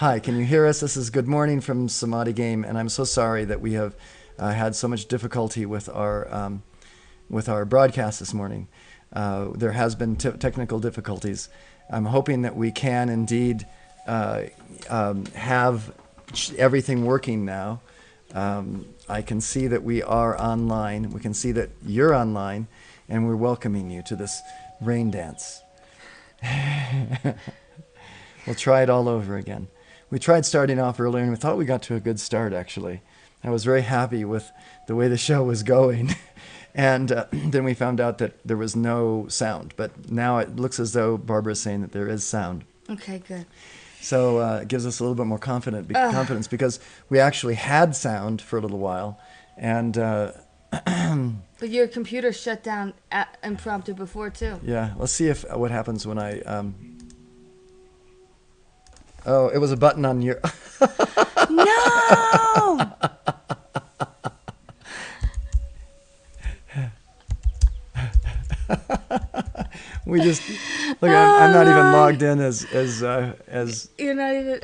Hi, can you hear us? This is Good Morning from Samadhi Game, and I'm so sorry that we have had so much difficulty with our broadcast this morning. There has been technical difficulties. I'm hoping that we can indeed have everything working now. I can see that we are online. We can see that you're online, and we're welcoming you to this rain dance. We'll try it all over again. We tried starting off earlier, and we thought we got to a good start, actually. I was very happy with the way the show was going. And then we found out that there was no sound. But now it looks as though Barbara's saying that there is sound. Okay, good. So it gives us a little bit more confidence because we actually had sound for a little while. And but your computer shut down impromptu before, too. Yeah, let's see what happens when I... Oh, it was a button on your... No! We just... Look, I'm not even logged in as... You're not even...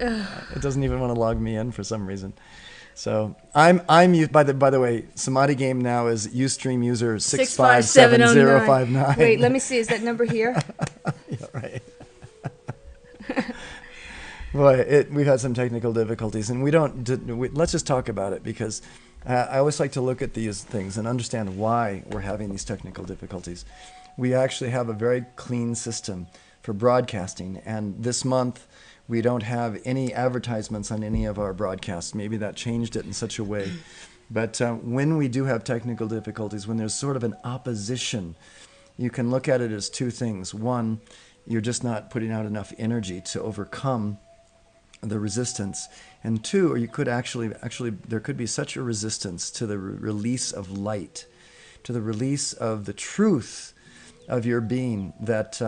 It doesn't even want to log me in for some reason. So I'm by the way, Samadhi Game now is Ustream user 657059. Wait, let me see. Is that number here? Yeah, right. Boy, we've had some technical difficulties, and let's just talk about it, because I always like to look at these things and understand why we're having these technical difficulties. We actually have a very clean system for broadcasting, and this month we don't have any advertisements on any of our broadcasts. Maybe that changed it in such a way. But when we do have technical difficulties, when there's sort of an opposition, you can look at it as two things. One, you're just not putting out enough energy to overcome the resistance. And two, or you could actually there could be such a resistance to the release of light, to the release of the truth of your being, that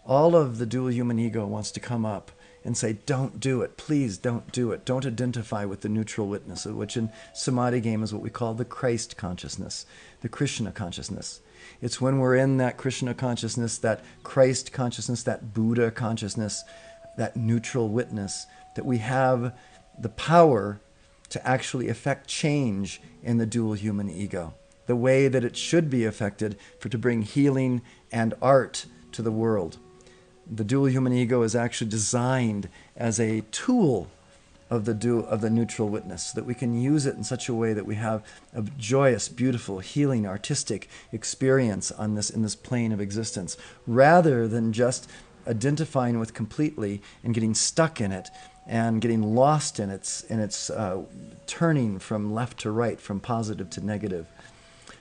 all of the dual human ego wants to come up and say, don't do it, please don't do it. Don't identify with the neutral witness, which in Samadhi Game is what we call the Christ consciousness, the Krishna consciousness. It's when we're in that Krishna consciousness, that Christ consciousness, that Buddha consciousness, that neutral witness, that we have the power to actually affect change in the dual human ego, the way that it should be affected to bring healing and art to the world. The dual human ego is actually designed as a tool of the neutral witness, so that we can use it in such a way that we have a joyous, beautiful, healing, artistic experience in this plane of existence, rather than just identifying with completely and getting stuck in it and getting lost in its turning from left to right, from positive to negative.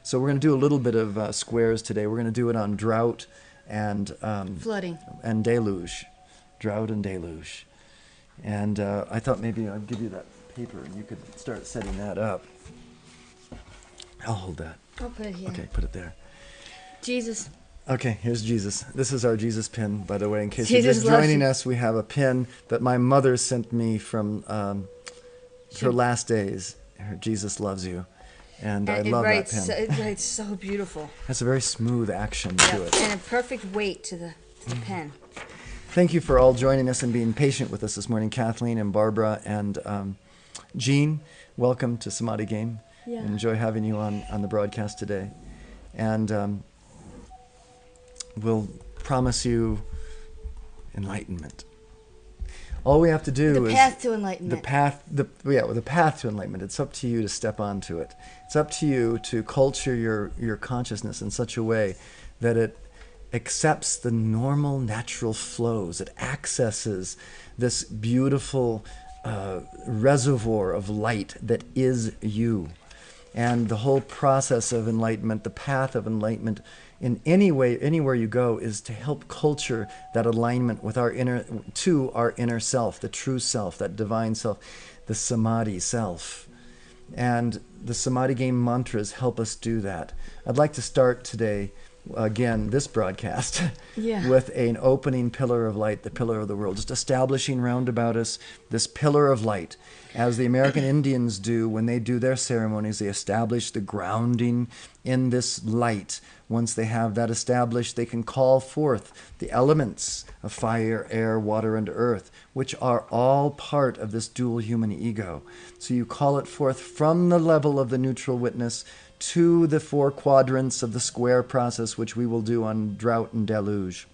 So we're going to do a little bit of squares today. We're going to do it on drought and flooding and deluge, drought and deluge. And I thought maybe I'd give you that paper and you could start setting that up. I'll hold that. I'll put it here. Okay, put it there. Jesus. Okay, here's Jesus. This is our Jesus pin, by the way. In case Jesus you're just joining us, we have a pin that my mother sent me from her last days. Her Jesus Loves You. And I love that pin. It writes so beautiful. Has a very smooth action to it. And a perfect weight to the pen. Thank you for all joining us and being patient with us this morning, Kathleen and Barbara and Jean. Welcome to Samadhi Game. Yeah. Enjoy having you on the broadcast today. And we'll promise you enlightenment. All we have to do is... The path to enlightenment. The path to enlightenment. It's up to you to step onto it. It's up to you to culture your consciousness in such a way that it accepts the normal, natural flows. It accesses this beautiful reservoir of light that is you. And the whole process of enlightenment, the path of enlightenment, in any way, anywhere you go, is to help culture that alignment with our inner self, the true self, that divine self, the Samadhi self. And the Samadhi Game mantras help us do that. I'd like to start today, again, this broadcast, with an opening pillar of light, the pillar of the world, just establishing round about us this pillar of light. As the American Indians do when they do their ceremonies, they establish the grounding in this light Once they have that established, they can call forth the elements of fire, air, water, and earth, which are all part of this dual human ego. So you call it forth from the level of the neutral witness to the 4 quadrants of the square process, which we will do on Drought and Deluge.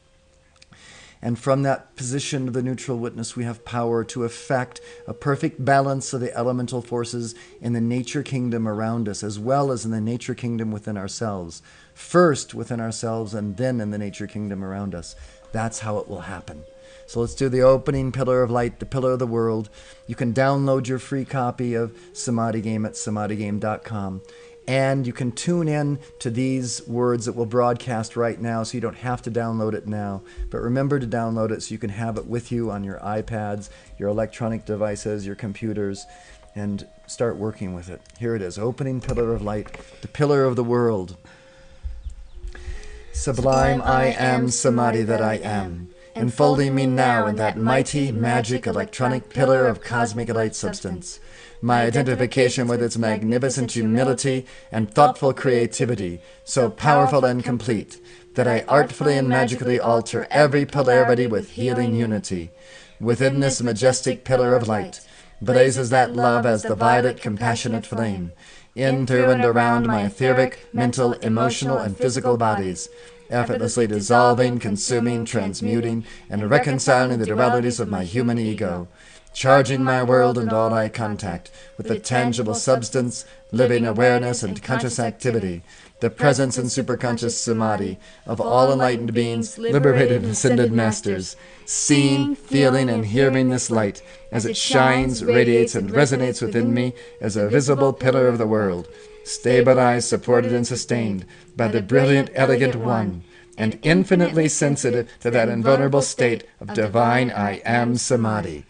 And from that position of the neutral witness, we have power to effect a perfect balance of the elemental forces in the nature kingdom around us, as well as in the nature kingdom within ourselves. First within ourselves, and then in the nature kingdom around us. That's how it will happen. So let's do the opening pillar of light, the pillar of the world. You can download your free copy of Samadhi Game at samadhigame.com. And you can tune in to these words that will broadcast right now, so you don't have to download it now. But remember to download it so you can have it with you on your iPads, your electronic devices, your computers, and start working with it. Here it is, opening pillar of light, the pillar of the world. Sublime I am, Samadhi that I am, enfolding me now in that mighty, magic, electronic pillar of cosmic light substance. My identification with its magnificent humility and thoughtful creativity, so powerful and complete, that I artfully and magically alter every polarity with healing unity. Within this majestic pillar of light blazes that love as the violet, compassionate flame, in, through, and around my etheric, mental, emotional, and physical bodies, effortlessly dissolving, consuming, transmuting, and reconciling the dualities of my human ego, charging my world and all I contact with the tangible substance, living awareness, and conscious activity, the presence and superconscious samadhi of all enlightened beings, liberated and ascended masters, seeing, feeling, and hearing this light as it shines, radiates, and resonates within me as a visible pillar of the world, stabilized, supported, and sustained by the brilliant, elegant One, and infinitely sensitive to that invulnerable state of divine I Am Samadhi.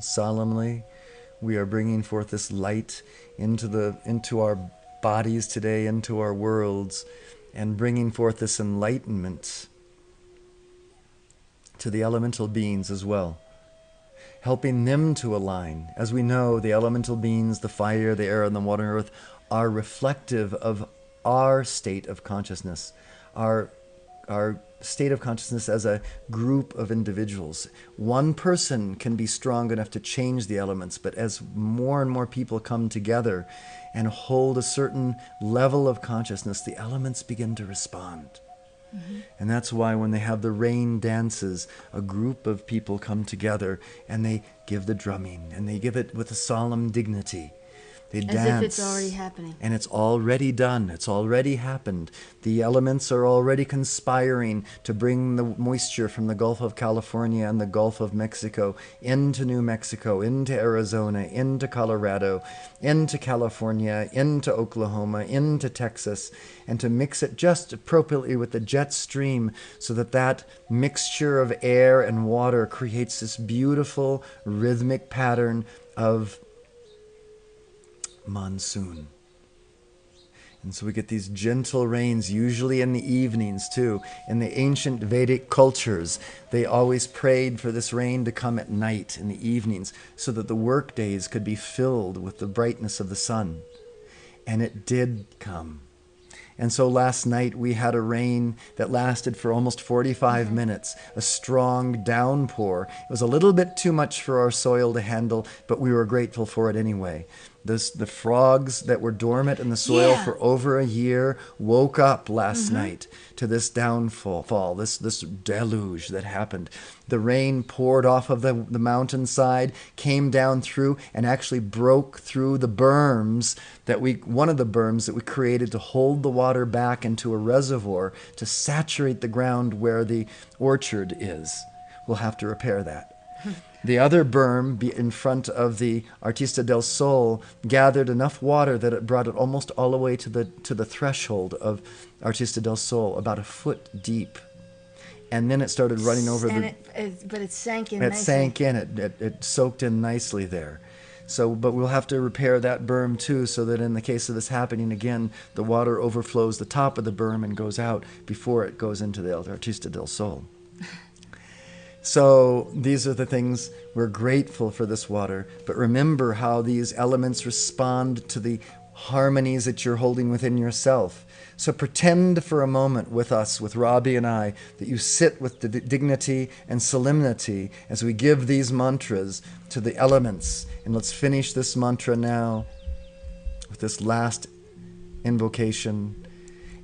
Solemnly, we are bringing forth this light into our bodies today, into our worlds, and bringing forth this enlightenment to the elemental beings as well, helping them to align. As we know, the elemental beings, the fire, the air, and the water and earth, are reflective of our state of consciousness, our state of consciousness as a group of individuals. One person can be strong enough to change the elements, but as more and more people come together and hold a certain level of consciousness, the elements begin to respond. Mm-hmm. And that's why when they have the rain dances, a group of people come together and they give the drumming, and they give it with a solemn dignity. They dance. As if it's already happening. And it's already done. It's already happened. The elements are already conspiring to bring the moisture from the Gulf of California and the Gulf of Mexico into New Mexico, into Arizona, into Colorado, into California, into Oklahoma, into Texas, and to mix it just appropriately with the jet stream so that that mixture of air and water creates this beautiful rhythmic pattern of monsoon. And so we get these gentle rains, usually in the evenings too. In the ancient Vedic cultures, they always prayed for this rain to come at night, in the evenings, so that the work days could be filled with the brightness of the sun. And it did come. And so last night we had a rain that lasted for almost 45 minutes, a strong downpour. It was a little bit too much for our soil to handle, but we were grateful for it anyway. The frogs that were dormant in the soil for over a year woke up last night to this downfall, this deluge that happened. The rain poured off of the mountainside, came down through, and actually broke through the berms one of the berms that we created to hold the water back into a reservoir to saturate the ground where the orchard is. We'll have to repair that. The other berm in front of the Artista del Sol gathered enough water that it brought it almost all the way to the threshold of Artista del Sol, about a foot deep. And then it started running over but it sank in. It sank in. It soaked in nicely there. So, but we'll have to repair that berm too, so that in the case of this happening again, the water overflows the top of the berm and goes out before it goes into the Artista del Sol. So these are the things, we're grateful for this water, but remember how these elements respond to the harmonies that you're holding within yourself. So pretend for a moment with us, with Robbie and I, that you sit with the dignity and solemnity as we give these mantras to the elements. And let's finish this mantra now with this last invocation.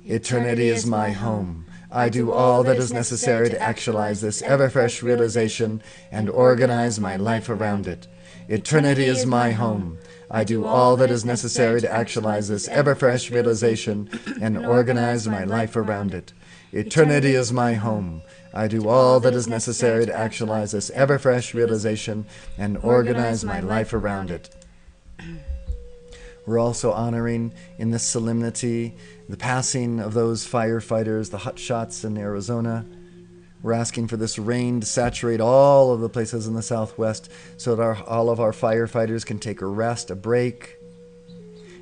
Eternity is my home. I do all that is necessary to actualize this ever-fresh realization and organize my life around it. Eternity is my home. I do all that is necessary to actualize this ever-fresh realization and organize my life around it. Eternity is my home. I do all that is necessary to actualize this ever-fresh realization and organize my life around it. We're also honoring in this solemnity the passing of those firefighters, the hotshots in Arizona. We're asking for this rain to saturate all of the places in the Southwest so that all of our firefighters can take a rest, a break,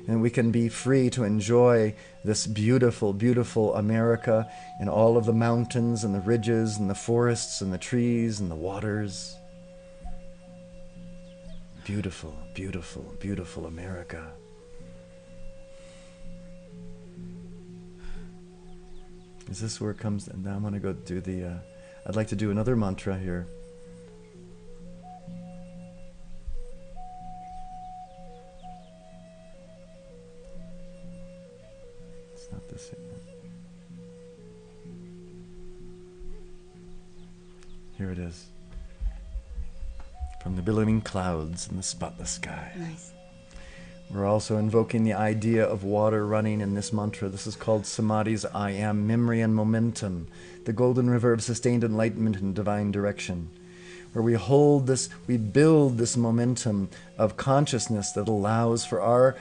and we can be free to enjoy this beautiful, beautiful America and all of the mountains and the ridges and the forests and the trees and the waters. Beautiful, beautiful, beautiful America. Is this where it comes? Now I'm going to go do the... I'd like to do another mantra here. It's not this one. Here it is. From the billowing clouds and the spotless sky. Nice. We're also invoking the idea of water running in this mantra. This is called Samadhi's I Am, Memory and Momentum, the Golden Reverb, Sustained Enlightenment and Divine Direction, where we hold this, we build this momentum of consciousness that allows for our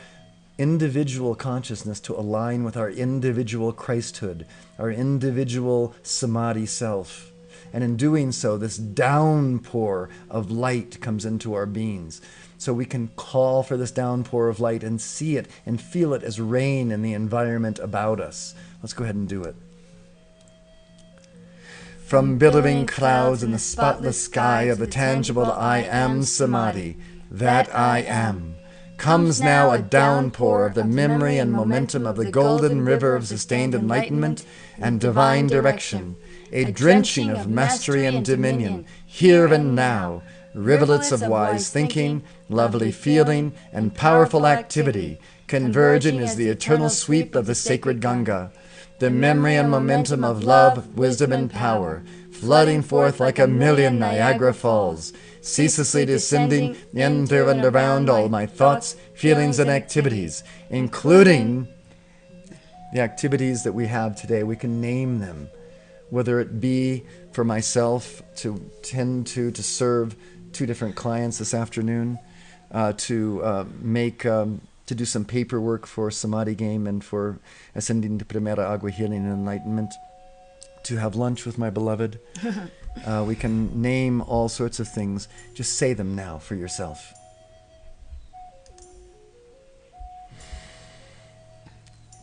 individual consciousness to align with our individual Christhood, our individual Samadhi self. And in doing so, this downpour of light comes into our beings. So we can call for this downpour of light and see it and feel it as rain in the environment about us. Let's go ahead and do it. From billowing clouds and the spotless sky of the tangible I Am Samadhi, that I am, comes now a downpour of the memory and momentum of the golden river of sustained enlightenment and divine direction, a drenching of mastery and dominion, here and now, rivulets of wise thinking, lovely feeling, and powerful activity, converging as the eternal sweep of the sacred Ganga, the memory and momentum of love, wisdom, and power, flooding forth like a million Niagara Falls, ceaselessly descending in, through, and around all my thoughts, feelings, and activities, including the activities that we have today. We can name them, whether it be for myself to tend to serve 2 different clients this afternoon, to do some paperwork for Samadhi Game and for Ascending to Primera Agua Healing and Enlightenment, to have lunch with my beloved. We can name all sorts of things. Just say them now for yourself.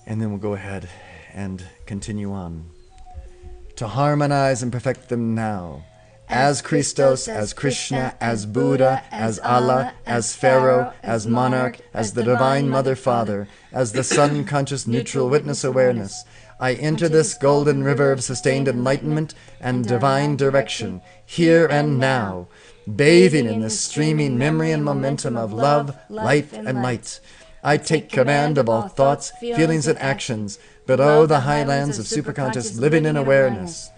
And then we'll go ahead and continue on. To harmonize and perfect them now. As Christos, as Krishna, as Buddha, as Allah, as Pharaoh, as Monarch, as the Divine Mother Father, as the Sun Conscious Neutral Witness Awareness, I enter this golden river of sustained enlightenment and divine direction, here and now, bathing in this streaming memory and momentum of love, life, and light. I take command of all thoughts, feelings, and actions below the highlands of superconscious living in awareness.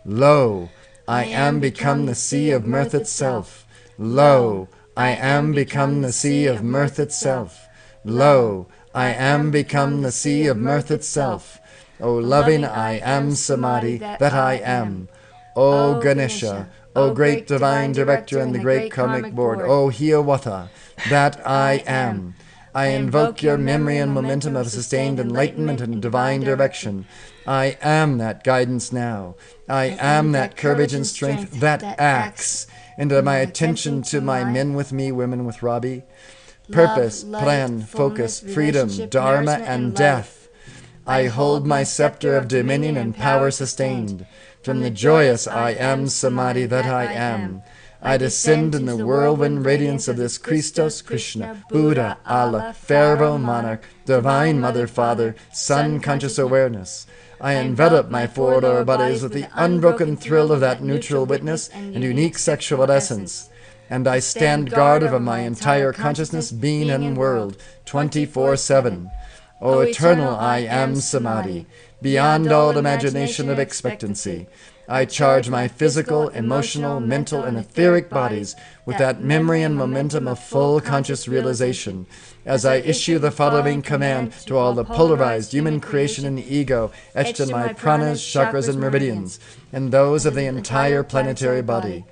Lo, I am become the sea of mirth itself. Lo, I am become the sea of mirth itself. Lo, I am become the sea of mirth itself. O loving I Am Samadhi that I am. O Ganesha, O great divine director and the great karmic board, O Hiawatha, that I am. I invoke your memory and momentum of sustained enlightenment and divine direction. I am that guidance now. I am that courage and strength that acts. And my attention to my men with me, women with Robbie. Purpose, plan, focus, freedom, dharma, and death. I hold my scepter of dominion and power sustained. From the joyous I am samadhi that I am. I descend in the whirlwind radiance of this Christos, Krishna, Buddha, Allah, Pharaoh, Monarch, Divine Mother, Father, Sun, conscious awareness. I envelop my four lower bodies with the unbroken thrill of that neutral witness and unique sexual essence. And I stand guard over my entire consciousness, being, and world, 24/7. O eternal I am samadhi, beyond all imagination of expectancy. I charge my physical, emotional, mental, and etheric bodies with that memory and momentum of full conscious realization, as I issue the following command to all the polarized human creation and ego etched in my pranas, chakras, and meridians, and those of the entire planetary body.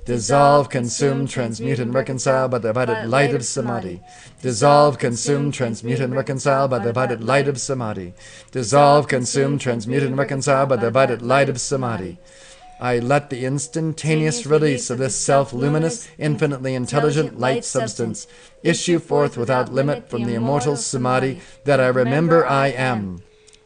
Dissolve, consume, transmute, and reconcile by the vital light of samadhi. Dissolve, consume, transmute, and reconcile by the vital light of samadhi. Dissolve, consume, transmute, and reconcile by the vital light of samadhi. I let the instantaneous release of this self-luminous, infinitely intelligent light substance issue forth without limit from the immortal samadhi that I remember I am.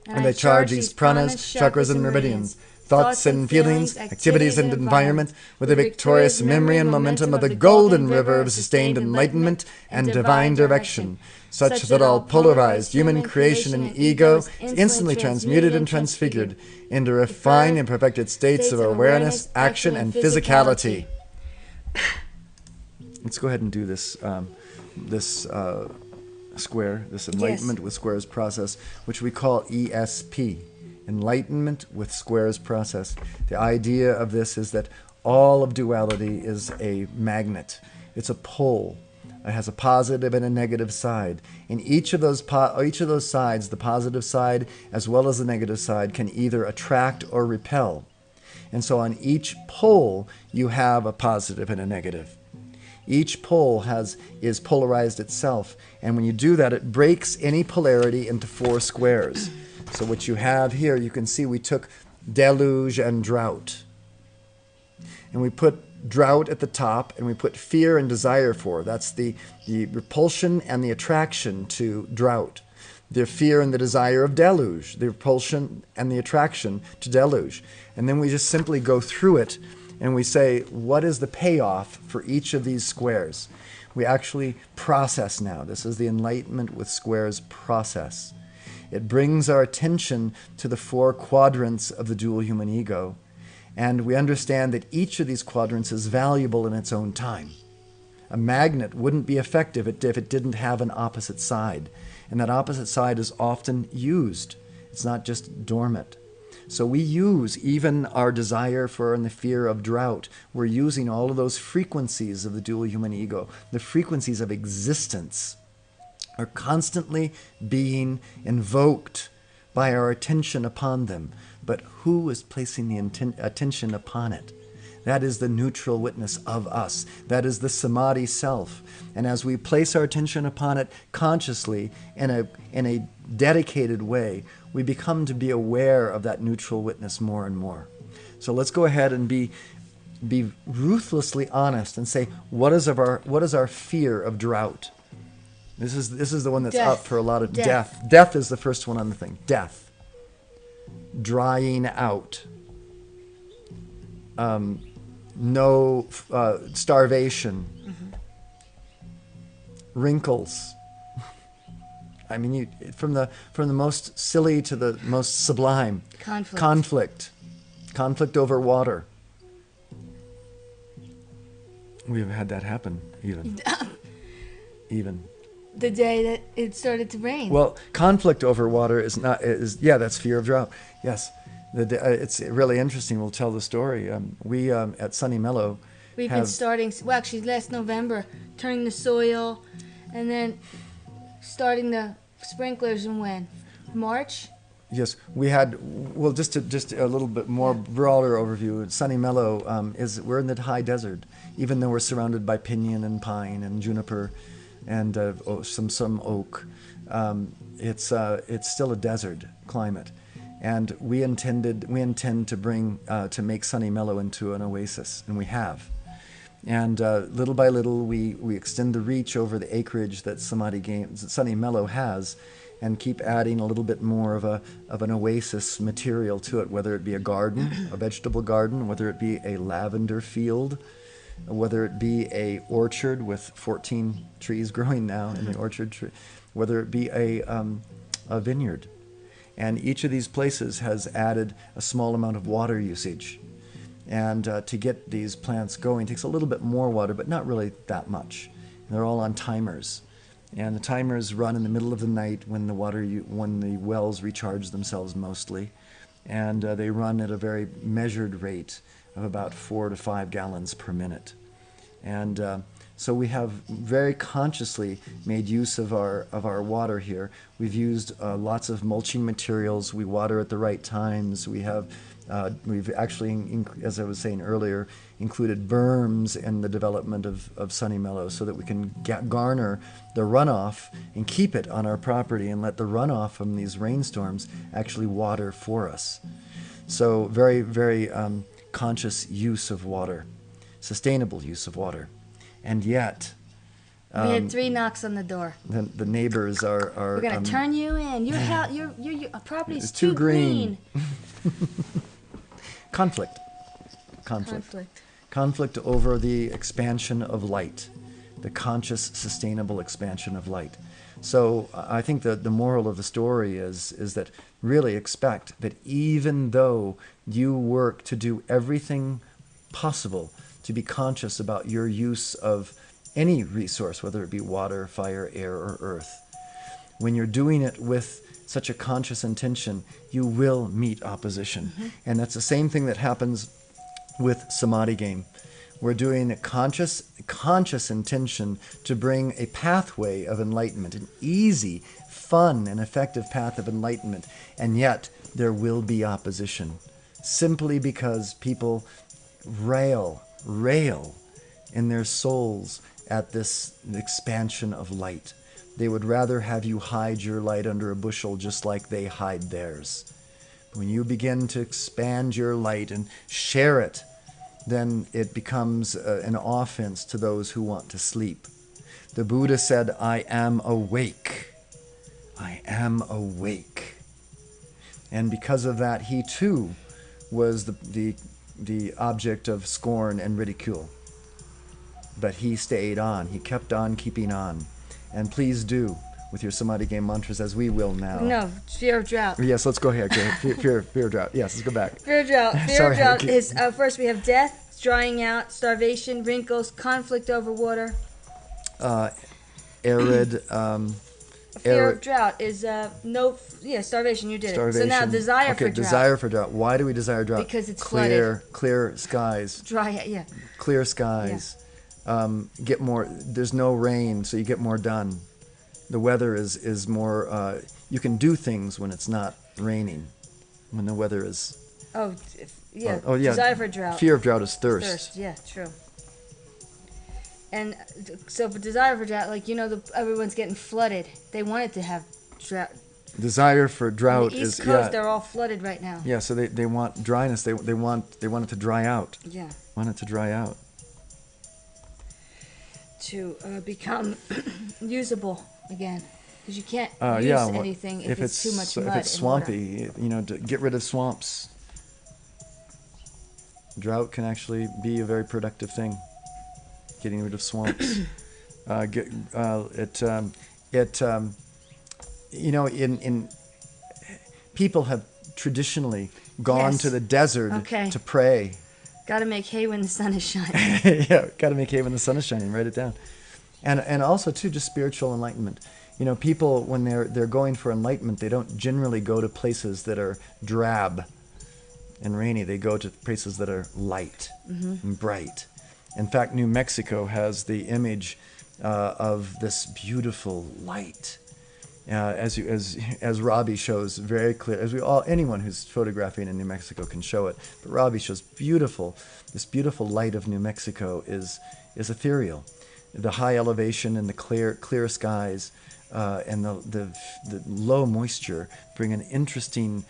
And I charge these pranas, chakras, and meridians, thoughts and feelings, activities and environment, with the victorious memory and momentum of the Golden River of sustained enlightenment and divine direction, such that all polarized human creation and ego is instantly transmuted and transfigured into refined and perfected states of awareness, action, and physicality. Let's go ahead and do this square, this enlightenment with squares process, which we call ESP. Enlightenment with squares process. The idea of this is that all of duality is a magnet. It's a pole. It has a positive and a negative side. In each of those sides, the positive side as well as the negative side can either attract or repel. And so on each pole, you have a positive and a negative. Each pole is polarized itself. And when you do that, it breaks any polarity into four squares. So what you have here, you can see we took deluge and drought. And we put drought at the top, and we put fear and desire for. That's the repulsion and the attraction to drought. The fear and the desire of deluge, the repulsion and the attraction to deluge. And then we just simply go through it, and we say, what is the payoff for each of these squares? We actually process now. This is the enlightenment with squares process. It brings our attention to the four quadrants of the dual human ego, and we understand that each of these quadrants is valuable in its own time. A magnet wouldn't be effective if it didn't have an opposite side, and that opposite side is often used. It's not just dormant. So we use even our desire for and the fear of drought. We're using all of those frequencies of the dual human ego, the frequencies of existence, are constantly being invoked by our attention upon them. But who is placing the attention upon it? That is the neutral witness of us. That is the samadhi self. And as we place our attention upon it consciously in a dedicated way, we become to be aware of that neutral witness more and more. So let's go ahead and be ruthlessly honest and say, what is our fear of drought? This is the one that's up for a lot of death. Death is the first one on the thing. Death. Drying out. Starvation. Mm-hmm. Wrinkles. I mean, from the most silly to the most sublime. Conflict over water. We've had that happen even. The day that it started to rain. Well, conflict over water that's fear of drought. Yes, it's really interesting. We'll tell the story. We at Sunny Mellow. We've been starting. Well, actually, last November, turning the soil, and then starting the sprinklers. And when March. Yes, we had, well, just a little bit more broader overview. Sunny Mellow we're in the high desert, even though we're surrounded by pinyon and pine and juniper and some oak. It's still a desert climate, and we intend to make Sunny Mellow into an oasis, and we have. And little by little, we extend the reach over the acreage that Sunny Mellow has, and keep adding a little bit more of an oasis material to it, whether it be a garden, a vegetable garden, whether it be a lavender field, whether it be a orchard with 14 trees growing now in the orchard, whether it be a vineyard. And each of these places has added a small amount of water usage. And to get these plants going takes a little bit more water, but not really that much. And they're all on timers. And the timers run in the middle of the night when when the wells recharge themselves mostly. And they run at a very measured rate of about 4 to 5 gallons per minute. And so we have very consciously made use of our water here. We've used lots of mulching materials. We water at the right times. We've actually, as I was saying earlier, included berms in the development of Sunny Mellow so that we can garner the runoff and keep it on our property and let the runoff from these rainstorms actually water for us. So very, very conscious use of water, sustainable use of water. And yet... we had 3 knocks on the door. The neighbors are we're going to turn you in. Your property's too green. Conflict over the expansion of light, the conscious, sustainable expansion of light. So I think that the moral of the story is that really expect that even though you work to do everything possible to be conscious about your use of any resource, whether it be water, fire, air, or earth, when you're doing it with such a conscious intention, you will meet opposition. Mm-hmm. And that's the same thing that happens with Samadhi game. We're doing a conscious intention to bring a pathway of enlightenment, an easy, fun, and effective path of enlightenment. And yet, there will be opposition, simply because people rail in their souls at this expansion of light. They would rather have you hide your light under a bushel just like they hide theirs. When you begin to expand your light and share it, then it becomes an offense to those who want to sleep. The Buddha said, I am awake. I am awake. And because of that, he too was the object of scorn and ridicule. But he stayed on. He kept on keeping on. And please do with your Samadhi game mantras, as we will now. No, fear of drought. Yes, let's go ahead. Fear of drought. Yes, let's go back. Fear of drought. Fear of drought is, first we have death, drying out, starvation, wrinkles, conflict over water. Arid. Fear of drought is starvation. You did starvation. it. So now desire for drought. Desire for drought. Why do we desire drought? Because it's flooded. Clear skies. Dry, yeah. Clear skies. Yeah. Get more. There's no rain, so you get more done. The weather is more. You can do things when it's not raining. When the weather is. Oh yeah. Desire for drought. Fear of drought is thirst. Thirst. Yeah, true. And so for desire for drought, everyone's getting flooded. They wanted to have drought. Desire for drought the East is Coast, they're all flooded right now. Yeah, so they want dryness. They want it to dry out. Yeah. Want it to dry out. To become usable again, because you can't use anything if it's too much mud. If it's swampy, to get rid of swamps. Drought can actually be a very productive thing. Getting rid of swamps. People have traditionally gone to the desert to pray. Got to make hay when the sun is shining. Yeah, got to make hay when the sun is shining. Write it down. And also too, just spiritual enlightenment. People when they're going for enlightenment, they don't generally go to places that are drab and rainy. They go to places that are light and bright. In fact, New Mexico has the image of this beautiful light as Robbie shows very clear, as anyone who's photographing in New Mexico can show it. But Robbie shows this beautiful light of New Mexico is ethereal. The high elevation and the clear skies and the low moisture bring an interesting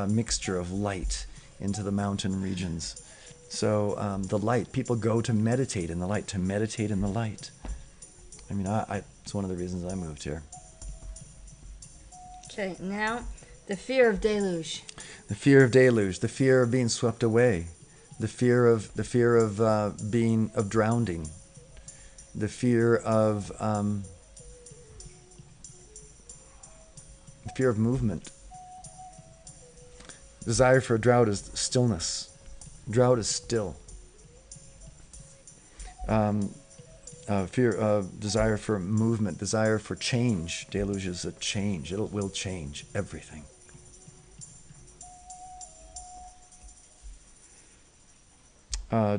mixture of light into the mountain regions. So the light, people go to meditate in the light, I mean, it's one of the reasons I moved here. Okay, now the fear of deluge. The fear of deluge, the fear of being swept away, the fear of drowning, the fear of movement. Desire for a drought is stillness. Drought is still. Desire for movement, desire for change. Deluge is a change. It will change everything.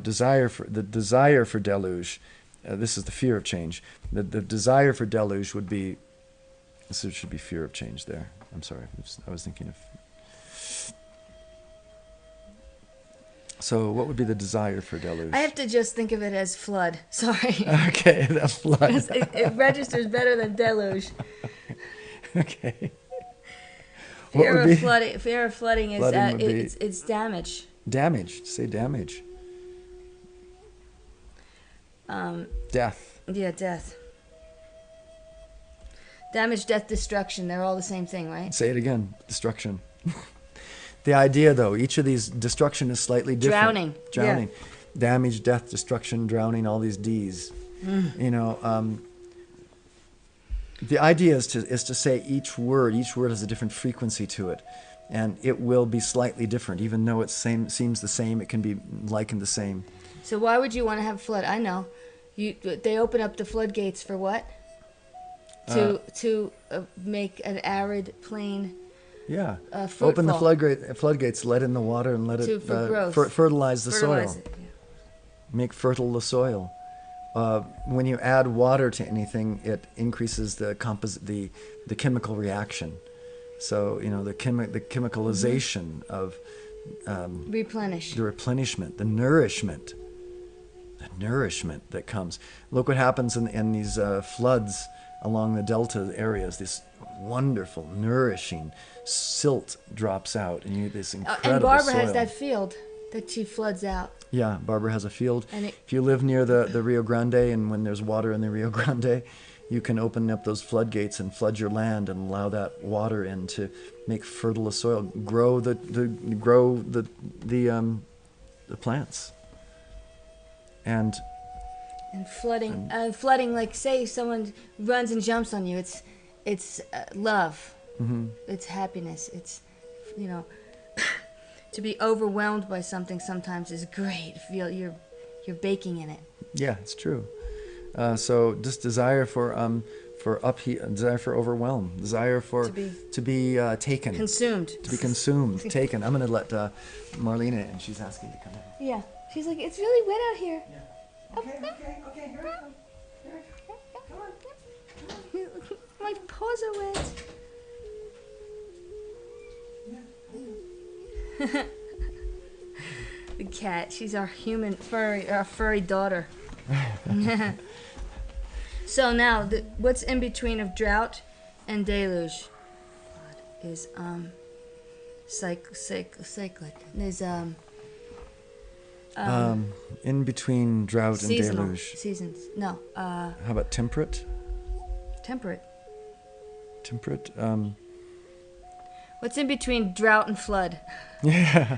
Desire for deluge. This is the fear of change. The desire for deluge would be. This should be fear of change there. I'm sorry. I was thinking of. So what would be the desire for deluge? I have to just think of it as flood. Sorry. Okay, the flood. It registers better than deluge. Okay. Fear of flooding is it's damage. Damage. Say damage. Death. Yeah, death. Damage, death, destruction. They're all the same thing, right? Say it again. Destruction. The idea, though, each of these, destruction is slightly different. Drowning. Yeah. Damage, death, destruction, drowning, all these Ds. You know, the idea is to say each word has a different frequency to it. And it will be slightly different. Even though it seems the same, it can be likened the same. So why would you want to have flood? I know. They open up the floodgates for what? To make an arid plain. Yeah. Open the floodgates, let in the water, and let it fertilize the soil. Make fertile the soil. When you add water to anything, it increases the chemical reaction. So the chemicalization of the replenishment, the nourishment that comes. Look what happens in these floods along the delta areas. This wonderful, nourishing silt drops out, and you get this incredible and Barbara soil. has that field that she floods out. Yeah, Barbara has a field. If you live near the Rio Grande, and when there's water in the Rio Grande, you can open up those floodgates and flood your land and allow that water in to make fertile the soil, grow the plants. And flooding, like say someone runs and jumps on you, it's love, it's happiness, it's to be overwhelmed by something sometimes is great. Feel you're baking in it. Yeah, it's true. So just desire for desire for overwhelm, desire to be taken, consumed, taken. I'm going to let Marlena in. She's asking to come in. Yeah, she's like, it's really wet out here. Yeah. Okay, here I come. Come on. My paws are wet. The cat, she's our furry daughter. So now, what's in between of drought and deluge is cyclic. There's in between drought and deluge. Seasons. No. How about temperate? Temperate. What's in between drought and flood? Yeah.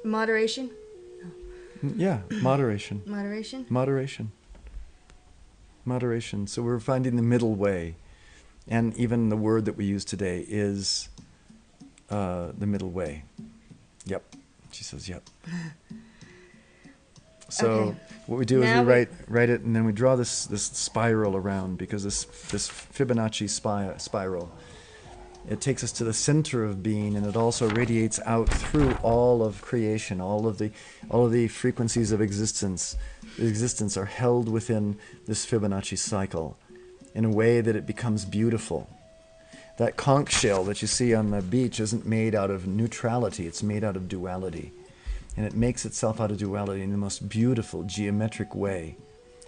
Moderation? No. Yeah, moderation. Moderation. So we're finding the middle way. And even the word that we use today is the middle way. Yep. She says yep. So okay. What we do is we write it, and then we draw this spiral around, because this Fibonacci spiral It takes us to the center of being, and it also radiates out through all of creation. All of the frequencies of existence are held within this Fibonacci cycle in a way that it becomes beautiful. That conch shell that you see on the beach isn't made out of neutrality, it's made out of duality. And it makes itself out of duality in the most beautiful, geometric way.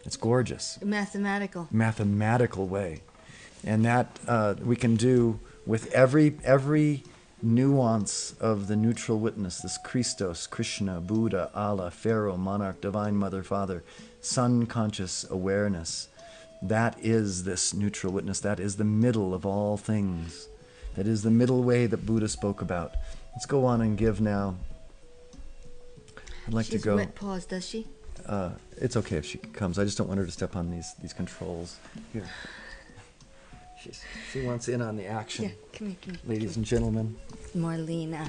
It's gorgeous. Mathematical way. And that we can do with every nuance of the neutral witness, this Christos, Krishna, Buddha, Allah, Pharaoh, Monarch, Divine Mother, Father, Sun conscious awareness. That is this neutral witness. That is the middle of all things. That is the middle way that Buddha spoke about. Let's go on and give now. I'd like to go. She's wet paws, does she? It's okay if she comes. I just don't want her to step on these controls. Here. She wants in on the action. Yeah, come here. Ladies and gentlemen. Marlena.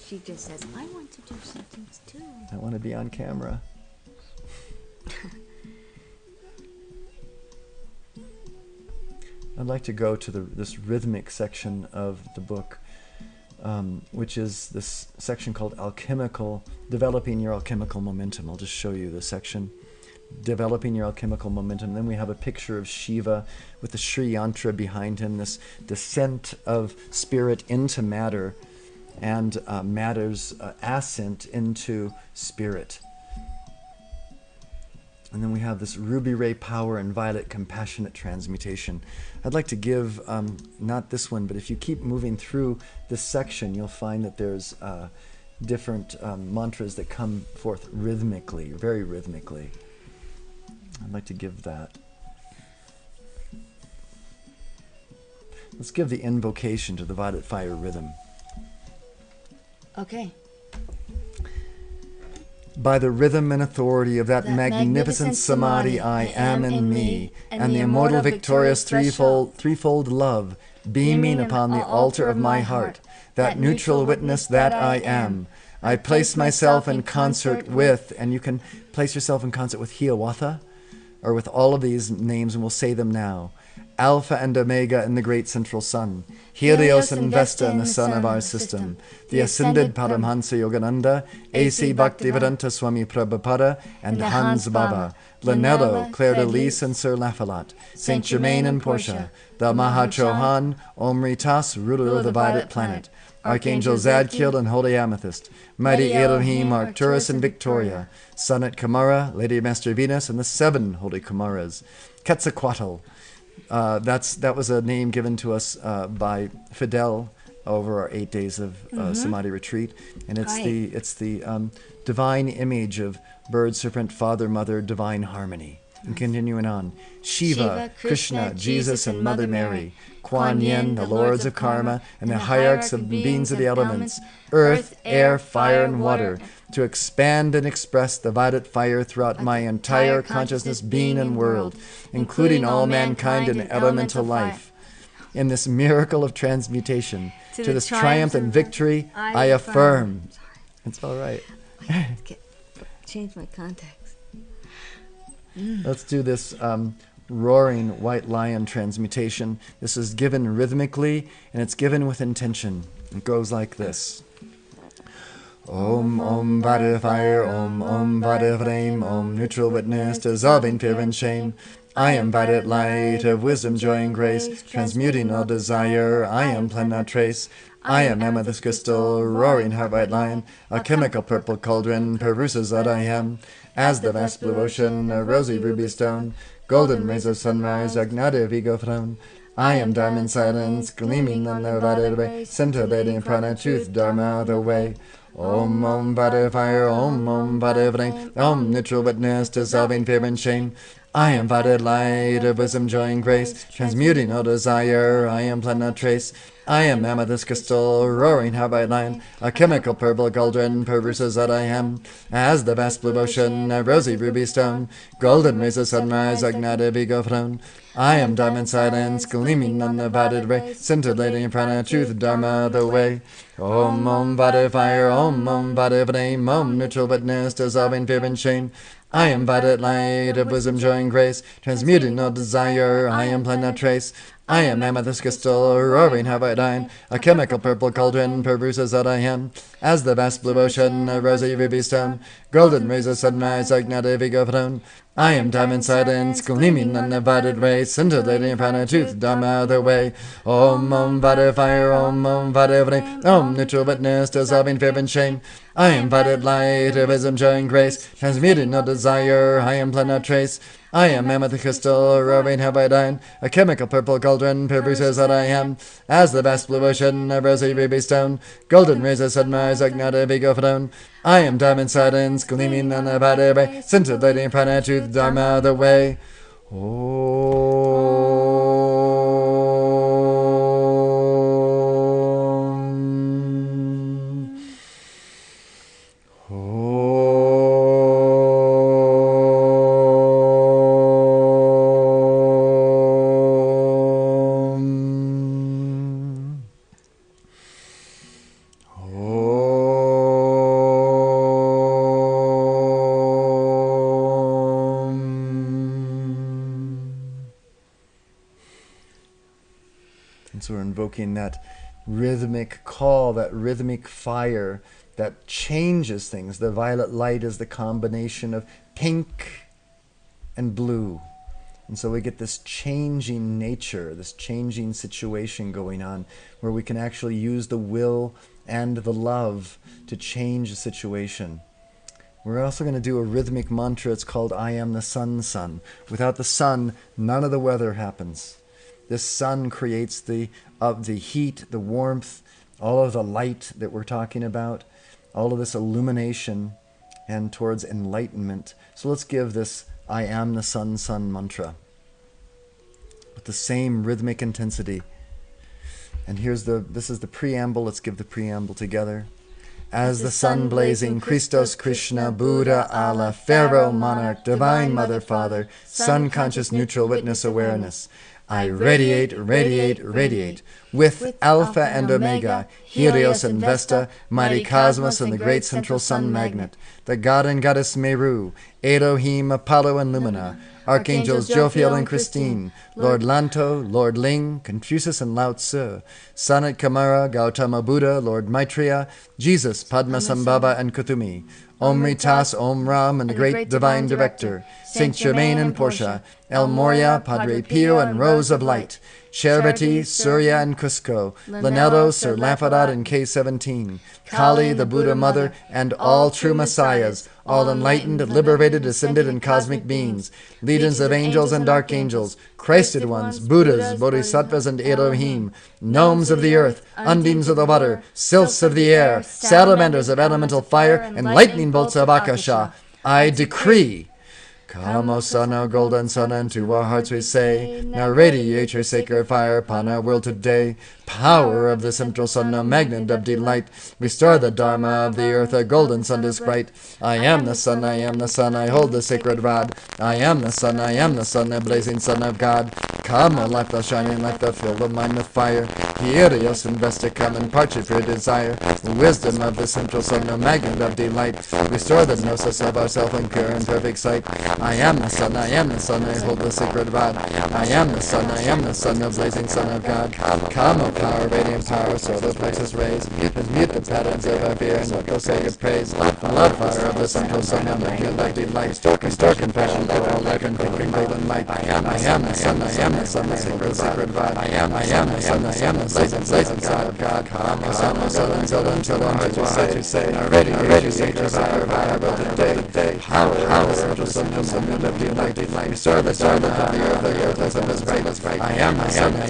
She just says, I want to do something too. I want to be on camera. I'd like to go to this rhythmic section of the book, which is this section called Developing Your Alchemical Momentum. I'll just show you the section. Developing Your Alchemical Momentum. Then we have a picture of Shiva with the Sri Yantra behind him, this descent of spirit into matter and matter's ascent into spirit. And then we have this ruby ray power and violet compassionate transmutation. I'd like to give, not this one, but if you keep moving through this section, you'll find that there's different mantras that come forth rhythmically, very rhythmically. I'd like to give that. Let's give the invocation to the violet fire rhythm. Okay. By the rhythm and authority of that magnificent samadhi I am in me, and the immortal victorious threefold love beaming upon the altar of my heart, that neutral witness that I am, I place myself in concert with, and you can place yourself in concert with Hiawatha, or with all of these names, and we'll say them now. Alpha and Omega in the great central sun, Helios and Vesta in the sun of our system, the ascended Paramhansa Yogananda, A.C. Bhaktivedanta Swami Prabhupada, and Hans Baba, Lanello, Claire de Lys and Sir Lafelat, Saint Germain and Portia, the Mahachohan, Omritas, ruler of the violet planet, Archangel Zadkiel and Holy Amethyst, Mighty Elohim, Arcturus and Victoria, Sun at Kamara, Lady Master Venus, and the 7 Holy Kamaras, Quetzalcoatl. That was a name given to us by Fidel over our 8 days of Samadhi retreat, and it's the divine image of bird, serpent, father, mother, divine harmony. And continuing on, Shiva, Krishna, Jesus, and Mother Mary, Kuan Yin, the lords of karma, and the hierarchs of beings of the elements, earth, air, fire, and water, to expand and express the violet fire throughout my entire consciousness, being, and world, including all mankind and elemental life. In this miracle of transmutation, to this triumph and victory, I affirm. It's all right. Change my contacts. Let's do this roaring white lion transmutation. This is given rhythmically, and it's given with intention. It goes like this. Om, Om, violet fire, Om, Om, violet flame, Om, neutral witness, dissolving fear and shame. I am violet light of wisdom, joy, and grace, transmuting all desire. I am planet trace. I am amethyst crystal, roaring heart white lion, a chemical purple cauldron, peruses that I am. As the vast blue ocean, a rosy ruby stone, golden rays of sunrise, agnative ego throne. I am diamond silence, gleaming on the violet way, scintillating prana, truth, dharma, the way. Om, Om, violet fire, Om, Om, violet flame, Om, neutral witness, dissolving fear and shame. I am violet light of wisdom, joy, and grace, transmuting all desire. I am planet trace. I am amethyst crystal, roaring heart white lion, a chemical purple cauldron, peruses that I am. As the vast blue ocean, a rosy ruby stone, golden rays of sunrise, agnative ego throne. I am diamond silence, gleaming on the violet ray, scintillating prana, truth, dharma, the way. Om, Om, violet fire, Om, Om, violet flame, Om, neutral witness, dissolving fear and shame. I am violet light of wisdom, joy, and grace, transmuting all desire. I am planet trace. I am amethyst crystal, roaring Hebridean, a chemical purple cauldron, peruses that I am. As the vast blue ocean, a rosy ruby stone, golden rays of sunrise, agnatic vigo throne. I am diamond silence, gleaming undivided ray, scintillating prana truth, dharma the way. Om Vata fire, Om Vata flame, Om neutral witness, dissolving fear and shame. I am vital light, of wisdom, joy, and grace, transmuting no desire, I am planet trace. I am amethyst crystal, roaring Hebridean, a chemical purple cauldron, peruses that I am. As the vast blue ocean, a rosy ruby stone, golden rays of sunrise, agnatic vigo throne. I am diamond silence, gleaming undivided ray, scintillating prana truth, dharma the way. And so we're invoking that rhythmic call, that rhythmic fire that changes things. The violet light is the combination of pink and blue. And so we get this changing nature, this changing situation going on, where we can actually use the will and the love to change a situation. We're also going to do a rhythmic mantra. It's called I am the sun, sun. Without the sun, none of the weather happens. This sun creates the heat, the warmth, all of the light that we're talking about, all of this illumination and towards enlightenment. So let's give this I am the sun, sun mantra with the same rhythmic intensity. And this is the preamble. Let's give the preamble together. As the sun blazing, Christos, Krishna, Buddha, Allah, Pharaoh, Monarch, Divine Mother, Father, Sun conscious, neutral, witness, awareness. I radiate, radiate, radiate with Alpha and Omega, Helios and Vesta, mighty cosmos and the great central sun magnet, the god and goddess Meru, Elohim, Apollo and Lumina, Archangels Jophiel and Christine, Lord Lanto, Lord Ling, Confucius and Lao Tzu, Sanat Kumara, Gautama Buddha, Lord Maitreya, Jesus, Padmasambhava and Kuthumi, Om Ritas, Om Ram, and the great divine director, Saint Germain and Portia, El Moria, Padre Pio and Rose of Light, Charity, Surya and Cusco, Linello, Sir Lamphadat and K17, Kali, the Buddha Mother, and all true Messiahs, all enlightened, liberated, ascended, and cosmic beings, legions of angels and archangels, Christed ones, Buddhas, Bodhisattvas, and Elohim, gnomes of the earth, undines of the water, sylphs of the air, salamanders of elemental fire, and lightning bolts of Akasha. I decree. Come, O Sun, O golden sun, and to our hearts we say, now radiate your sacred fire upon our world today. Power of the central sun, a magnet of delight, restore the dharma of the earth, a golden sun is bright. I am the sun, I am the sun, I hold the sacred rod. I am the sun, the blazing sun of God. Come, O light, thou shining light, thou fill the mind with fire. Helios and Vesta, come and part your pure desire. Wisdom of the central sun, a magnet of delight, restore the gnosis of ourself in pure and perfect sight. I am the sun, I hold the sacred rod. I am the sun, the blazing sun of God. Come, O power, radiant power, so the plexus raise. Transmute the patterns of our fear and let us say your praise. The love fire of the central sun, a magnet of delight. Restore compassion for all life and bring golden light. I am the sun, the sacred rod. I am the sun, the blazing sun of God. Come, O sun, until our hearts will say, now ready, sacred fire of our will today. Power of the central sun, of delight, restore the stars of the earth, the sun is bright. I am the sun, I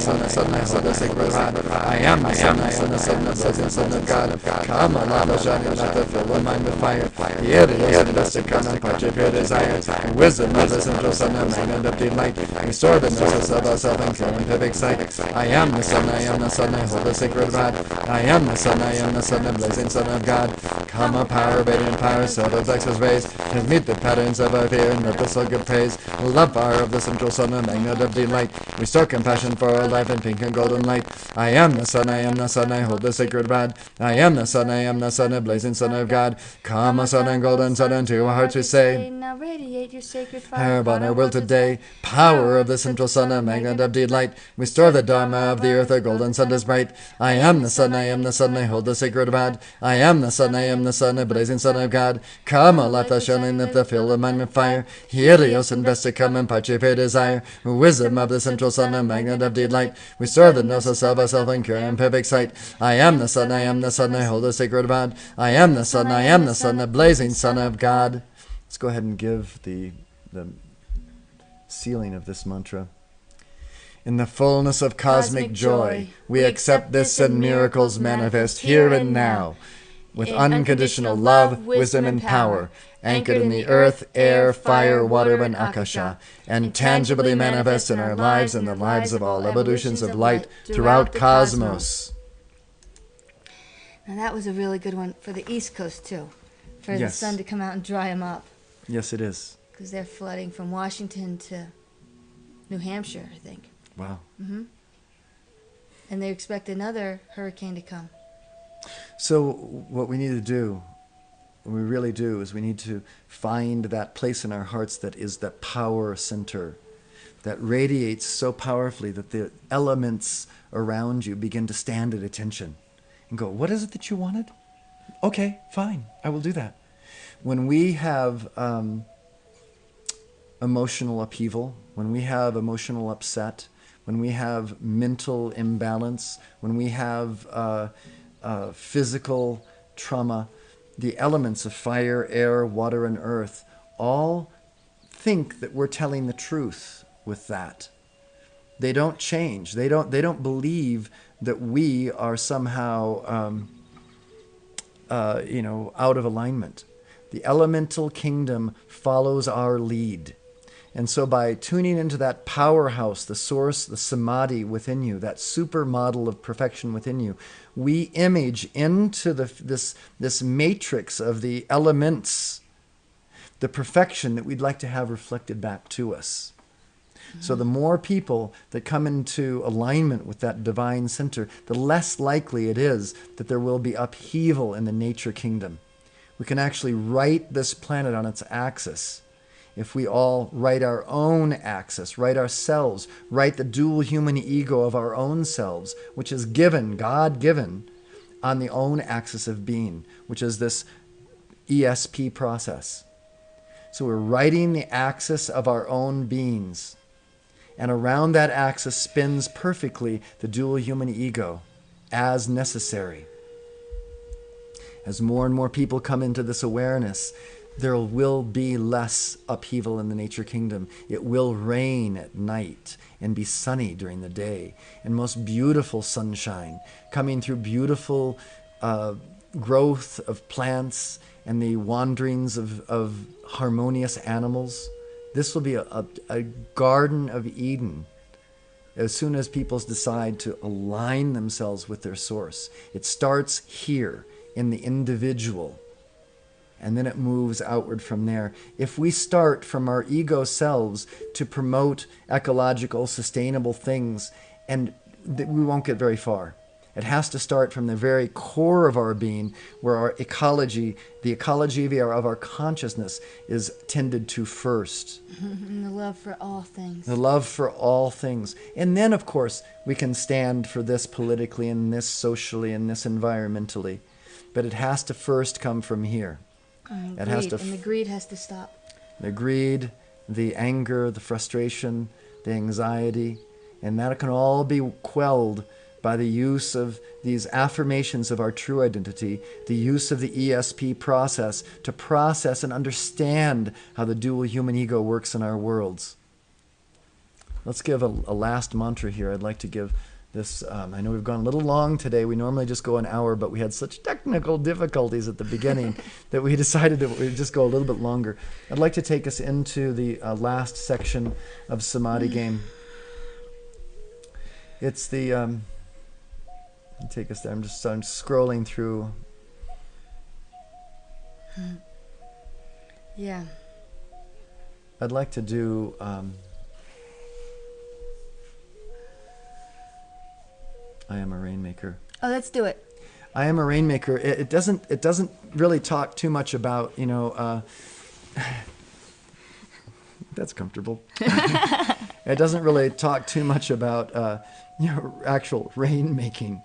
hold the sacred rod. I am the sun, the blazing sun of God. Come, O lava shining light, that fill the mind with fire. Helios and Vesta, come and part your pure desires. Wisdom of the central sun, a magnet of delight, restore the gnosis of ourself and pure and perfect sight. I am the sun, I hold the sacred rod. I am the sun, the blazing sun of God. Come, O power, radiant power, so the plexus raise. Transmute the patterns of our fear and let the soul give praise. The love fire of the central sun, a magnet of delight, restore compassion for our life in pink and golden light. I I am the sun, I am the sun, I hold the sacred rod. I am the sun, I am the sun, a blazing sun of God. Come, a sun and golden sun, into our hearts we say. Now radiate your sacred fire Upon our will today. Power of the central sun, a magnet of delight. We store the dharma of the earth, a golden sun is bright. I am the sun, I am the sun, I hold the sacred rod. I am the sun, I am the sun, a blazing sun of God. Come, a light the shining up the fill of mind with fire. Helios invested, come and participate desire. Wisdom of the central sun, a magnet of delight. We store the gnosis of ourself and cure and perfect sight. I am the sun, I am the sun, I hold the sacred rod. I am the sun, I am the sun, the blazing sun of God. Let's go ahead and give the sealing of this mantra. In the fullness of cosmic joy, we accept this and miracles manifest here and now. With unconditional love, wisdom, and power, anchored in the earth, air, fire, water, and akasha, and tangibly manifest in our lives and the lives of all evolutions of light throughout cosmos. Now that was a really good one for the East Coast too, for the sun to come out and dry them up. Yes, it is. Because they're flooding from Washington to New Hampshire, I think. Wow. Mm-hmm. And they expect another hurricane to come. So what we need to do, what we really do, is we need to find that place in our hearts that is that power center, that radiates so powerfully that the elements around you begin to stand at attention and go, what is it that you wanted? Okay, fine, I will do that. When we have emotional upheaval, when we have emotional upset, when we have mental imbalance, when we have physical trauma, the elements of fire, air, water, and earth all think that we're telling the truth with that. They don't change. They don't believe that we are somehow out of alignment. The elemental kingdom follows our lead. And so by tuning into that powerhouse, the source, the samadhi within you, that supermodel of perfection within you, we image into this matrix of the elements, the perfection that we'd like to have reflected back to us. Mm-hmm. So the more people that come into alignment with that divine center, the less likely it is that there will be upheaval in the nature kingdom. We can actually right this planet on its axis. If we all right our own axis, right ourselves, right the dual human ego of our own selves, which is given, God-given, on the own axis of being, which is this ESP process. So we're righting the axis of our own beings. And around that axis spins perfectly the dual human ego as necessary. As more and more people come into this awareness, there will be less upheaval in the nature kingdom. It will rain at night and be sunny during the day, and most beautiful sunshine coming through beautiful growth of plants and the wanderings of harmonious animals. This will be a Garden of Eden as soon as people decide to align themselves with their source. It starts here in the individual, and then it moves outward from there. If we start from our ego selves to promote ecological, sustainable things, and we won't get very far. It has to start from the very core of our being, where our ecology, the ecology of our consciousness, is tended to first. And the love for all things. The love for all things. And then, of course, we can stand for this politically and this socially and this environmentally. But it has to first come from here. And the greed has to stop. The greed, the anger, the frustration, the anxiety, and that can all be quelled by the use of these affirmations of our true identity, the use of the ESP process to process and understand how the dual human ego works in our worlds. Let's give a last mantra here. I'd like to give this. I know we've gone a little long today. We normally just go an hour, but we had such technical difficulties at the beginning that we decided that we'd just go a little bit longer. I'd like to take us into the last section of Samadhi game. It's the... take us there. I'm scrolling through. Yeah. I'd like to do I am a Rainmaker. Oh, let's do it. I am a Rainmaker. It doesn't really talk too much about, that's comfortable. It doesn't really talk too much about actual rain making,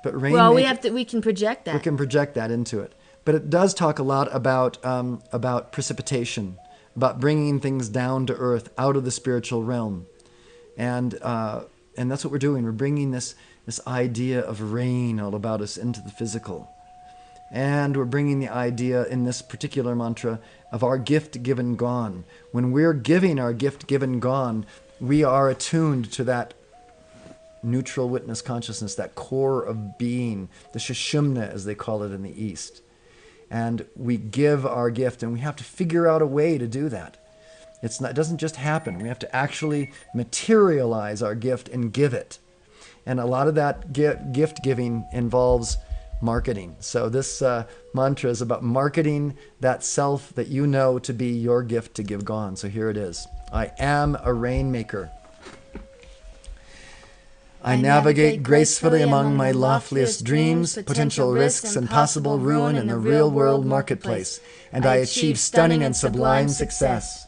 but rain. Well, we can project that. We can project that into it, but it does talk a lot about precipitation, about bringing things down to earth, out of the spiritual realm, and that's what we're doing. We're bringing this idea of rain all about us into the physical. And we're bringing the idea in this particular mantra of our gift given gone. When we're giving our gift given gone, we are attuned to that neutral witness consciousness, that core of being, the Sushumna as they call it in the East. And we give our gift, and we have to figure out a way to do that. It doesn't just happen. We have to actually materialize our gift and give it. And a lot of that gift giving involves marketing. So this mantra is about marketing that self that you know to be your gift to give gone. So here it is. I am a Rainmaker. I navigate gracefully among my loftiest dreams, potential risks, and possible ruin in the real-world marketplace, and I achieve stunning and sublime success.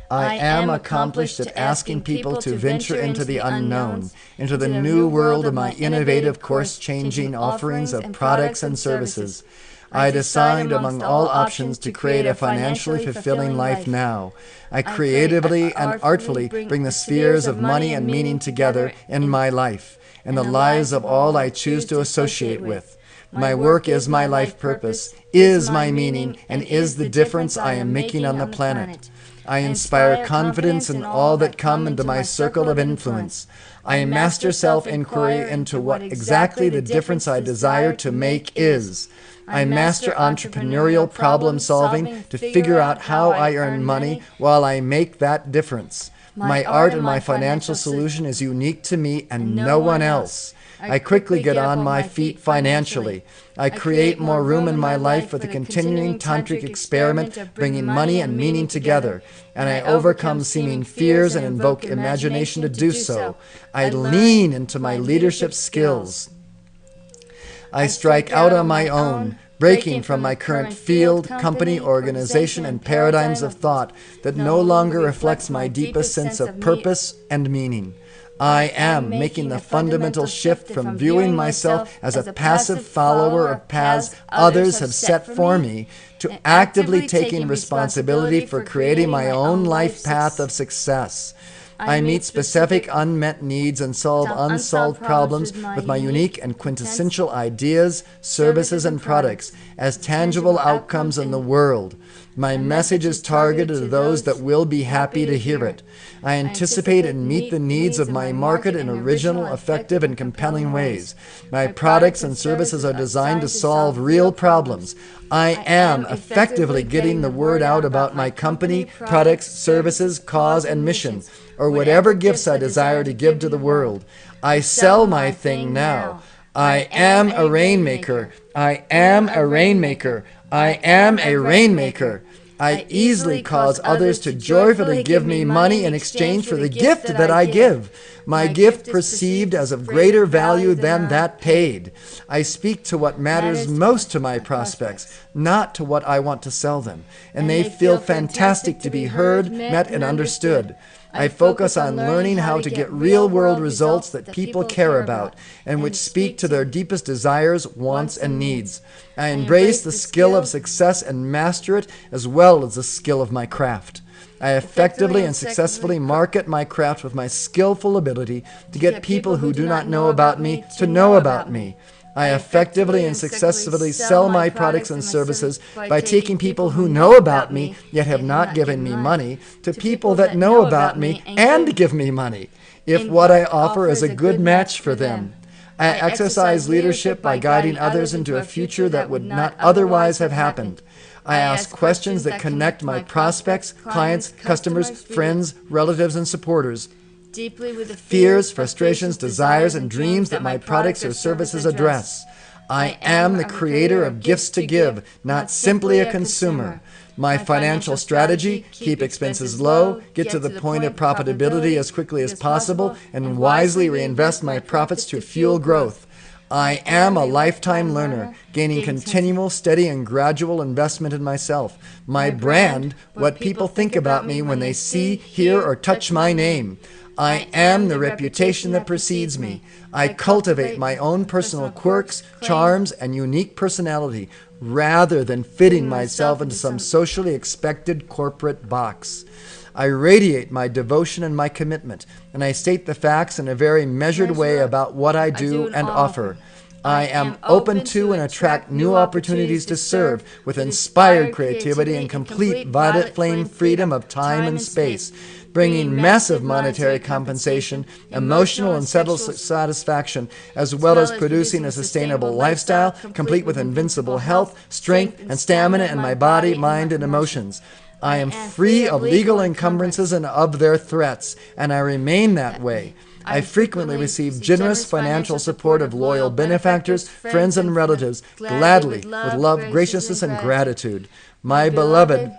I am accomplished at asking people to venture into the unknown, into the new world of my innovative, course-changing offerings of products and services. I decide among all options to create a financially fulfilling life now. I creatively and artfully bring the spheres of money and meaning together in my life, and the lives of all I choose to associate with. My work is my life purpose, is my meaning, and is the difference I am making on the planet. I inspire confidence in all that come into my circle of influence. I master self-inquiry into what exactly the difference I desire to make is. I master entrepreneurial problem solving to figure out how I earn money while I make that difference. My art and my financial solution is unique to me and no one else. I quickly get on my feet financially. I create more room in my life for the continuing tantric experiment of bringing money and meaning together, and I overcome seeming fears and invoke imagination to do so. I lean into my leadership skills. I strike out on my own, breaking from my current field, company, organization, and paradigms of thought that no longer reflects my deepest sense of purpose and meaning. I am making the fundamental shift from viewing myself as a passive follower of paths others have set for me to actively taking responsibility for creating my own life path of success. I meet specific unmet needs and solve unsolved problems with my unique and quintessential ideas, services, and products as tangible outcomes in the world. My message is targeted to those that will be happy to hear it. I anticipate and meet the needs of my market in original, effective, and compelling ways. My products and services are designed to solve real problems. I am effectively getting the word out about my company, products, services, cause, and mission, or whatever gifts I desire to give to the world. I sell my thing now. I am a Rainmaker. I am a Rainmaker. I am a Rainmaker. I easily cause others to joyfully give me money in exchange for the gift that I give. My gift perceived as of greater value than that paid. I speak to what matters most to my prospects, not to what I want to sell them. And they feel fantastic to be heard, met, and understood. I focus on learning how to get real-world results that people care about and which speak to their deepest desires, wants, and needs. I embrace the skill of success and master it as well as the skill of my craft. I effectively and successfully market my craft with my skillful ability to get people who do not know about me to know about me. I effectively and successfully sell my products and services by taking people who know about me yet have not given me money to people that know about me and give me money, if what I offer is a good match for them. I exercise leadership by guiding others into a future that would not otherwise have happened. I ask questions that connect my prospects, clients, customers, friends, relatives, and supporters deeply with the fears, frustrations, desires, and dreams that my products or services address. I am the creator of gifts to give, not simply a consumer. My financial strategy, keep expenses low, get to the point of profitability as quickly as possible, and wisely reinvest my profits to fuel growth. I am a lifetime learner, gaining continual, steady, and gradual investment in myself. My brand, what people think about me when they see, hear, or touch my name. I am the reputation that precedes me. I cultivate my own personal quirks, charms, and unique personality, rather than fitting myself into some socially expected corporate box. I radiate my devotion and my commitment, and I state the facts in a very measured way about what I do and offer. I am open to and attract new opportunities to serve with inspired creativity and complete violet flame freedom of time and space, bringing massive monetary compensation, emotional and subtle satisfaction, as well as producing a sustainable lifestyle, complete with invincible health, strength, and stamina in my body, mind, and emotions. I am free of legal encumbrances and of their threats, and I remain that way. I frequently receive generous financial support of loyal benefactors, friends, and relatives, gladly, with love, graciousness, and gratitude. My beloved,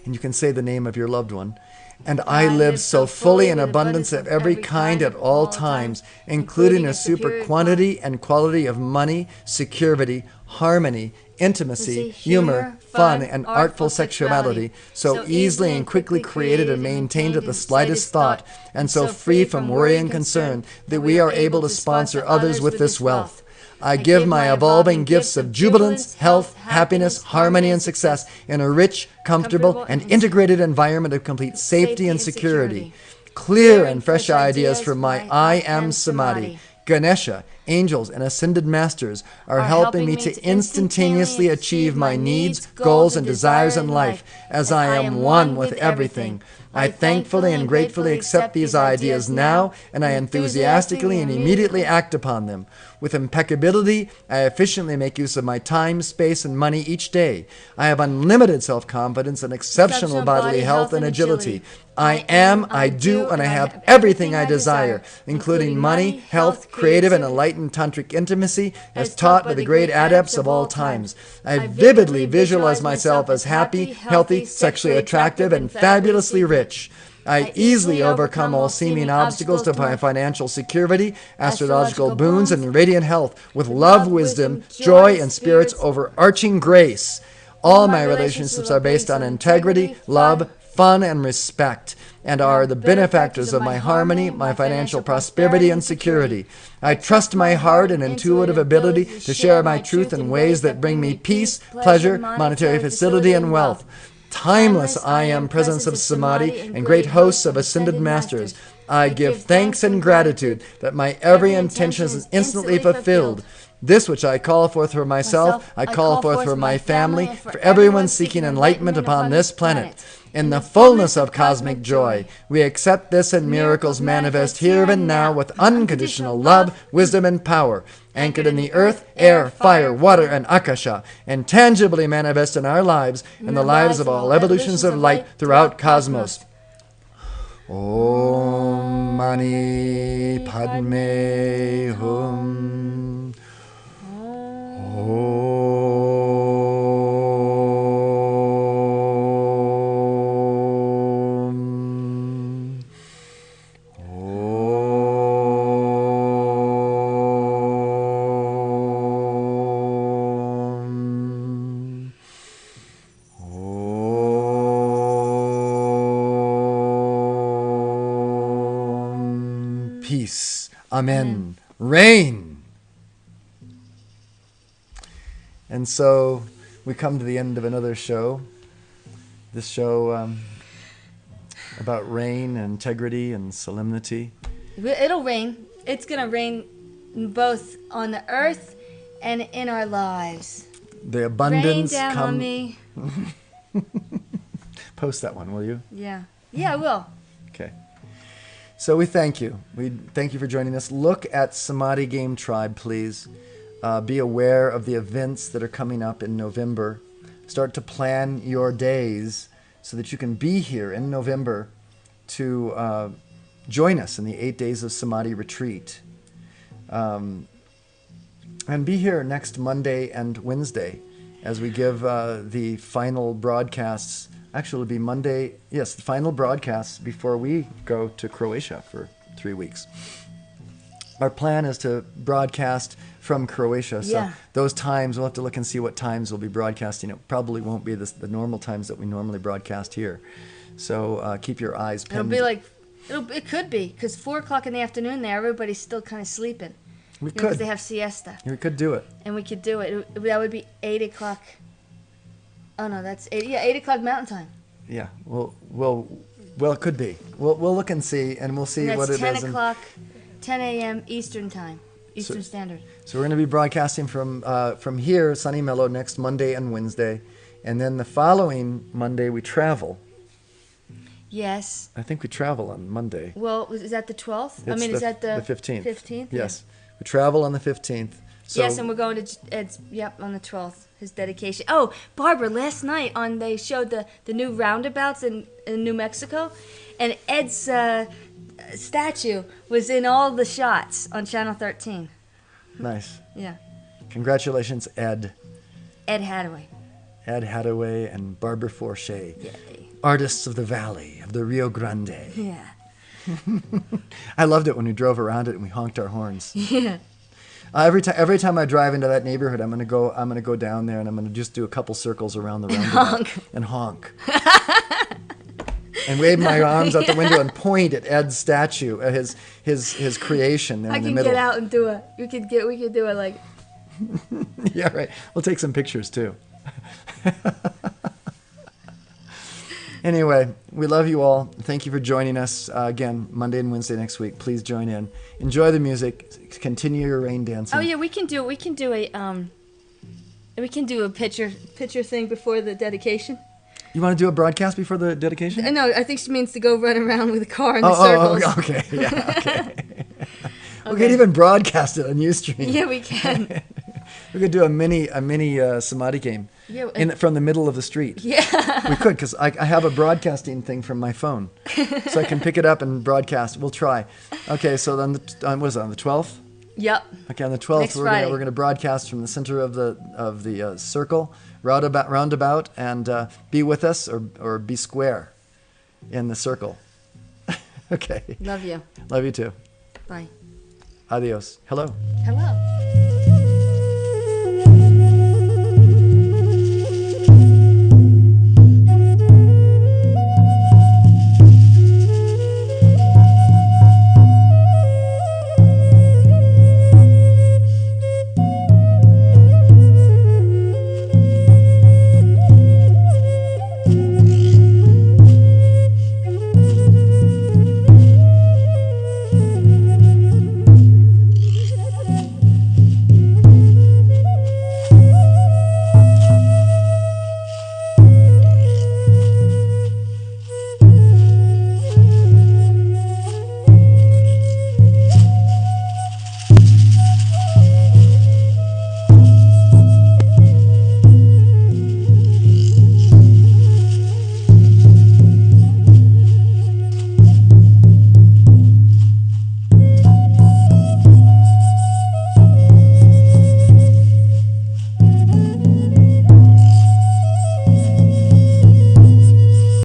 and you can say the name of your loved one, and I live so fully in abundance of every kind at all times, including a super quantity and quality of money, security, harmony, intimacy, humor, fun, and artful sexuality, so easily and quickly created and maintained at the slightest thought, and so free from worry and concern that we are able to sponsor others with this wealth. I give my evolving gifts of jubilance, health, happiness, harmony, and success in a rich, comfortable, and integrated environment of complete safety and security. Clear and fresh ideas from my I Am Samadhi, Ganesha, angels, and ascended masters are helping me to instantaneously achieve my needs, goals, and desires in life, as I am one with everything. I thankfully and gratefully accept these ideas now, and I enthusiastically and immediately act upon them. With impeccability, I efficiently make use of my time, space, and money each day. I have unlimited self-confidence and exceptional bodily health and agility. I am, I do, and I have everything I desire, including money, health, creative, and enlightened tantric intimacy, as taught by the great adepts of all times. I vividly visualize myself as happy, healthy, sexually attractive, and fabulously rich. I easily overcome all seeming obstacles to my financial security, astrological boons, and radiant health with love, wisdom, joy, and spirit's overarching grace. All my relationships are based on integrity, love, fun, and respect, and are the benefactors of my harmony, my financial prosperity, and security. I trust my heart and intuitive ability to share my truth in ways that bring me peace, pleasure, monetary facility, and wealth. Timeless I am presence of Samadhi and great hosts of ascended masters. I give thanks and gratitude that my every intention is instantly fulfilled. This which I call forth for myself, I call forth for my family, for everyone seeking enlightenment upon this planet. In the fullness of cosmic joy, we accept this and miracles manifest here and now with unconditional love, wisdom, and power, anchored in the earth, air, fire, water, and akasha, and tangibly manifest in our lives and the lives of all evolutions of light throughout cosmos. Om Mani Padme Hum. Peace. Amen. Rain. And so we come to the end of another show. This show about rain and integrity and solemnity. It'll rain. It's going to rain both on the earth and in our lives. The abundance rain down on me. Post that one, will you? Yeah. Yeah, I will. Okay. So we thank you. We thank you for joining us. Look at Samadhi Game Tribe, please. Be aware of the events that are coming up in November. Start to plan your days so that you can be here in November to join us in the 8 days of Samadhi retreat. And be here next Monday and Wednesday as we give the final broadcasts. Actually, it'll be Monday. Yes, the final broadcasts before we go to Croatia for 3 weeks. Our plan is to broadcast from Croatia. So those times, we'll have to look and see what times we'll be broadcasting. It probably won't be the normal times that we normally broadcast here. So keep your eyes pinned. It'll be like, it could be, because 4 o'clock in the afternoon there, everybody's still kind of sleeping. We could. Because they have siesta. We could do it. And we could do it. That would be 8 o'clock. Oh, no, that's 8. Yeah, 8 o'clock Mountain Time. Yeah, well, it could be. We'll look and see, and we'll see what it is. That's 10 o'clock, 10 a.m. Eastern Time, Eastern Standard. So we're going to be broadcasting from here, Sunny Mellow, next Monday and Wednesday. And then the following Monday, we travel. Yes. I think we travel on Monday. Well, is that the 12th? Is that the 15th? 15th? Yes. Yeah. We travel on the 15th. So yes, and we're going to Ed's, on the 12th, his dedication. Oh, Barbara, last night they showed the new roundabouts in New Mexico, and Ed's statue was in all the shots on Channel 13. Nice. Yeah. Congratulations, Ed. Ed Hathaway. Ed Hathaway and Barbara Forche. Yay. Artists of the Valley, of the Rio Grande. Yeah. I loved it when we drove around it and we honked our horns. Yeah. Every time I drive into that neighborhood, I'm gonna go down there and I'm gonna just do a couple circles around the roundabout and honk. And wave my arms out the window and point at Ed's statue, his creation there in the middle. I can get out and do it. We could do it like. Yeah, right. We'll take some pictures too. Anyway, we love you all. Thank you for joining us again Monday and Wednesday next week. Please join in. Enjoy the music. Continue your rain dancing. Oh yeah, we can do a picture thing before the dedication. You want to do a broadcast before the dedication? No, I think she means to go run around with a car in the circles. Oh, okay. Yeah, okay. We could even broadcast it on Ustream. Yeah, we can. We could do a mini Samadhi game from the middle of the street. Yeah. We could, because I have a broadcasting thing from my phone. So I can pick it up and broadcast. We'll try. Okay, so on the 12th? Yep. Okay, on the 12th, Next Friday. we're going to broadcast from the center of the circle, roundabout, and be with us or be square in the circle. Okay. Love you. Love you too. Bye. Adios. Hello. Hello.